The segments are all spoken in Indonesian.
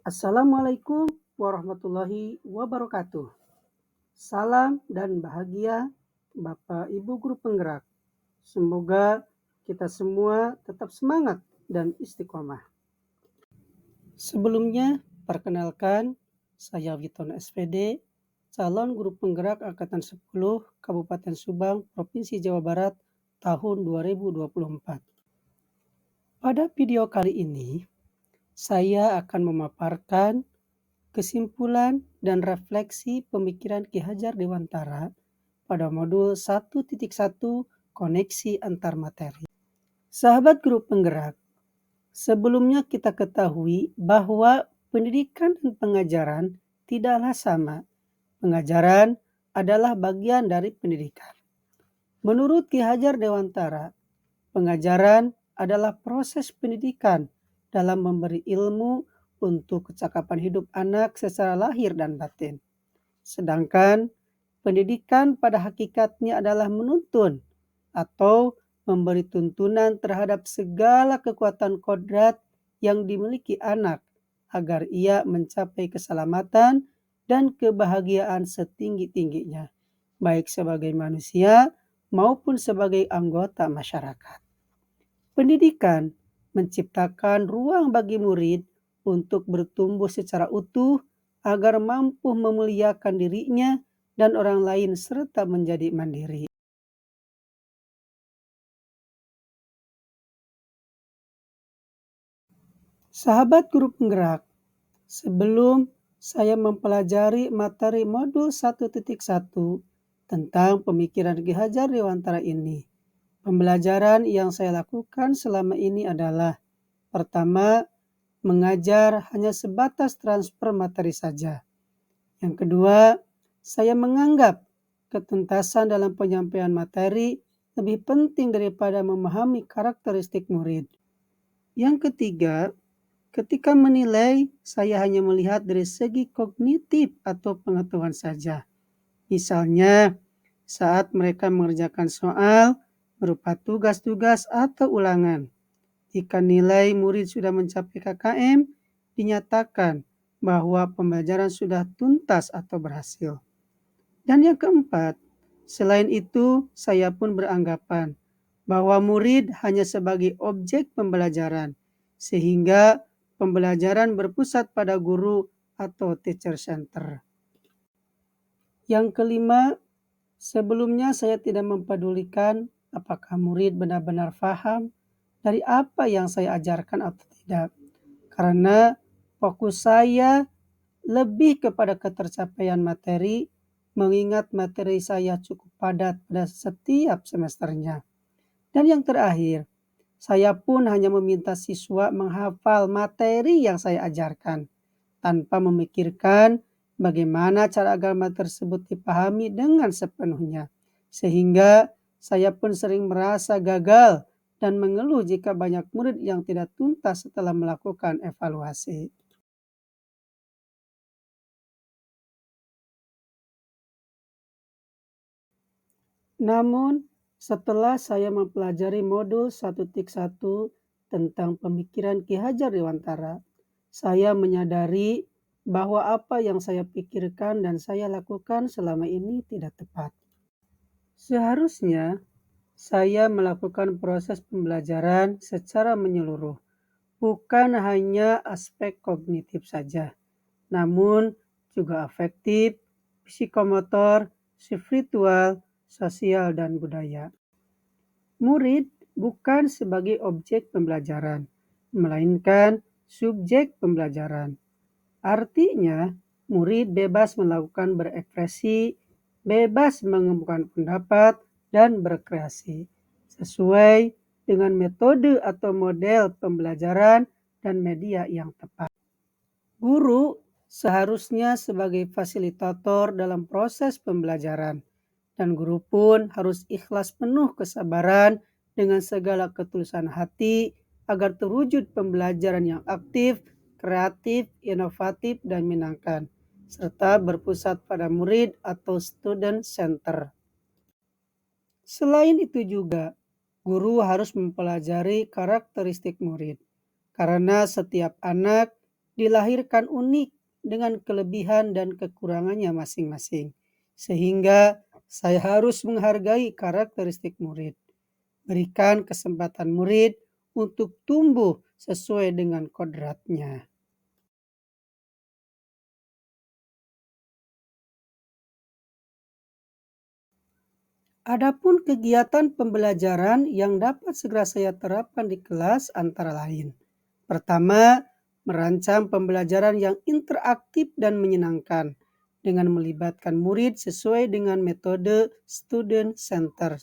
Assalamualaikum warahmatullahi wabarakatuh. Salam dan bahagia Bapak Ibu Guru Penggerak. Semoga kita semua tetap semangat dan istiqomah. Sebelumnya, perkenalkan saya Witon SPD, calon guru penggerak Angkatan 10 Kabupaten Subang, Provinsi Jawa Barat tahun 2024. Pada video kali ini, saya akan memaparkan kesimpulan dan refleksi pemikiran Ki Hajar Dewantara pada modul 1.1 koneksi antar materi. Sahabat guru penggerak, sebelumnya kita ketahui bahwa pendidikan dan pengajaran tidaklah sama. Pengajaran adalah bagian dari pendidikan. Menurut Ki Hajar Dewantara, pengajaran adalah proses pendidikan dalam memberi ilmu untuk kecakapan hidup anak secara lahir dan batin. Sedangkan pendidikan pada hakikatnya adalah menuntun atau memberi tuntunan terhadap segala kekuatan kodrat yang dimiliki anak agar ia mencapai keselamatan dan kebahagiaan setinggi-tingginya, baik sebagai manusia maupun sebagai anggota masyarakat. Pendidikan menciptakan ruang bagi murid untuk bertumbuh secara utuh agar mampu memuliakan dirinya dan orang lain serta menjadi mandiri. Sahabat guru penggerak, sebelum saya mempelajari materi modul 1.1 tentang pemikiran Ki Hajar Dewantara ini, pembelajaran yang saya lakukan selama ini adalah: pertama, mengajar hanya sebatas transfer materi saja. Yang kedua, saya menganggap ketuntasan dalam penyampaian materi lebih penting daripada memahami karakteristik murid. Yang ketiga, ketika menilai, saya hanya melihat dari segi kognitif atau pengetahuan saja. Misalnya, saat mereka mengerjakan soal berupa tugas-tugas atau ulangan. Jika nilai murid sudah mencapai KKM, dinyatakan bahwa pembelajaran sudah tuntas atau berhasil. Dan yang keempat, selain itu saya pun beranggapan bahwa murid hanya sebagai objek pembelajaran, sehingga pembelajaran berpusat pada guru atau teacher center. Yang kelima, sebelumnya saya tidak mempedulikan apakah murid benar-benar paham dari apa yang saya ajarkan atau tidak. Karena fokus saya lebih kepada ketercapaian materi, mengingat materi saya cukup padat pada setiap semesternya. Dan yang terakhir, saya pun hanya meminta siswa menghafal materi yang saya ajarkan, tanpa memikirkan bagaimana cara agar materi tersebut dipahami dengan sepenuhnya. Sehingga saya pun sering merasa gagal dan mengeluh jika banyak murid yang tidak tuntas setelah melakukan evaluasi. Namun, setelah saya mempelajari modul 1.1 tentang pemikiran Ki Hajar Dewantara, saya menyadari bahwa apa yang saya pikirkan dan saya lakukan selama ini tidak tepat. Seharusnya saya melakukan proses pembelajaran secara menyeluruh, bukan hanya aspek kognitif saja, namun juga afektif, psikomotor, spiritual, sosial, dan budaya. Murid bukan sebagai objek pembelajaran, melainkan subjek pembelajaran. Artinya, murid bebas melakukan berekspresi, bebas mengemukakan pendapat, dan berkreasi sesuai dengan metode atau model pembelajaran dan media yang tepat. Guru seharusnya sebagai fasilitator dalam proses pembelajaran, dan guru pun harus ikhlas penuh kesabaran dengan segala ketulusan hati agar terwujud pembelajaran yang aktif, kreatif, inovatif, dan menyenangkan, serta berpusat pada murid atau student center. Selain itu juga, guru harus mempelajari karakteristik murid, karena setiap anak dilahirkan unik dengan kelebihan dan kekurangannya masing-masing. Sehingga saya harus menghargai karakteristik murid. Berikan kesempatan murid untuk tumbuh sesuai dengan kodratnya. Adapun kegiatan pembelajaran yang dapat segera saya terapkan di kelas antara lain. Pertama, merancang pembelajaran yang interaktif dan menyenangkan dengan melibatkan murid sesuai dengan metode student center.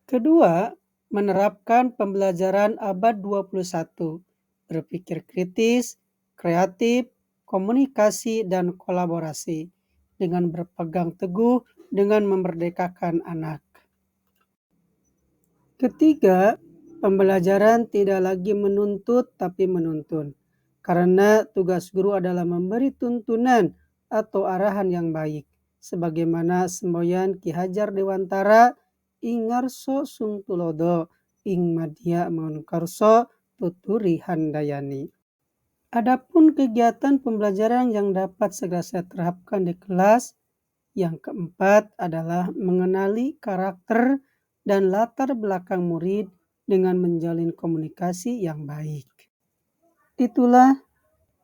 Kedua, menerapkan pembelajaran abad 21, berpikir kritis, kreatif, komunikasi, dan kolaborasi dengan berpegang teguh dengan memerdekakan anak. Ketiga, pembelajaran tidak lagi menuntut tapi menuntun, karena tugas guru adalah memberi tuntunan atau arahan yang baik, sebagaimana semboyan Ki Hajar Dewantara, ing ngarso sung tulodo, ing madya mangunkarso tuturi handayani. Adapun kegiatan pembelajaran yang dapat segera saya terapkan di kelas, yang keempat adalah mengenali karakter dan latar belakang murid dengan menjalin komunikasi yang baik. Itulah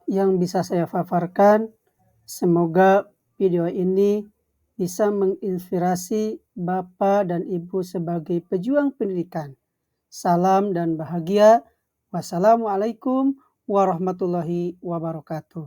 yang bisa saya paparkan. Semoga video ini bisa menginspirasi Bapak dan Ibu sebagai pejuang pendidikan. Salam dan bahagia. Wassalamualaikum warahmatullahi wabarakatuh.